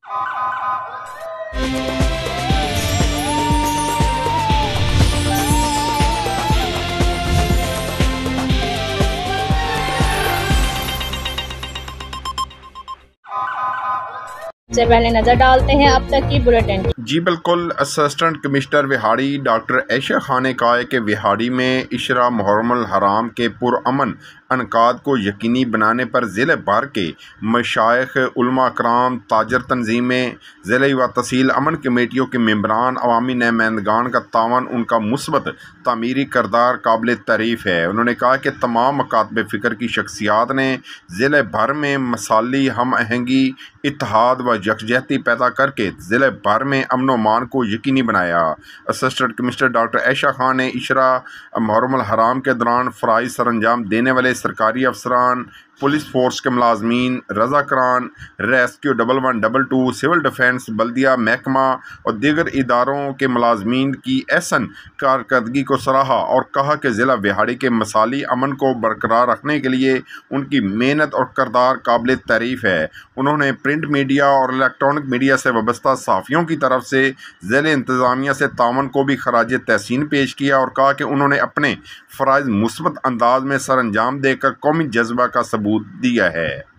سے پہلے نظر ڈالتے ہیں اب تک کی بلیٹن۔ جی بالکل، اسسٹنٹ کمشنر وہاڑی ڈاکٹر عائشہ خان نے کہا ہے کہ وہاڑی میں عشرہ محرم الحرام کے پرامن انعقاد کو یقینی بنانے پر ضلع بھر کے مشائخ، علماء کرام، تاجر تنظیمیں، ضلعی و تحصیل امن کمیٹیوں کے ممبران، عوامی نمائندگان کا تعاون، ان کا مثبت تعمیری کردار قابل تعریف ہے۔ انہوں نے کہا کہ تمام مکاتب فکر کی شخصیات نے ضلع بھر میں مثالی ہم آہنگی، اتحاد و یکجہتی پیدا کر کے ضلع بھر میں امن و امان کو یقینی بنایا۔ اسسٹنٹ کمشنر ڈاکٹر عائشہ خان نے عشرہ محرم الحرام کے دوران فرائض سر انجام دینے والے سرکاری افسران، پولیس فورس کے ملازمین، رضاکاران، ریسکیو 1112، سول ڈیفنس، بلدیہ محکمہ اور دیگر اداروں کے ملازمین کی احسن کارکردگی کو سراہا اور کہا کہ ضلع وہاڑی کے مثالی امن کو برقرار رکھنے کے لیے ان کی محنت اور کردار قابل تعریف ہے۔ انہوں نے پرنٹ میڈیا اور الیکٹرانک میڈیا سے وابستہ صحافیوں کی طرف سے ضلع انتظامیہ سے تعاون کو بھی خراج تحسین پیش کیا اور کہا کہ انہوں نے اپنے فرائض مثبت انداز میں سر انجام دے کر قومی جذبہ کا ثبوت دیا ہے۔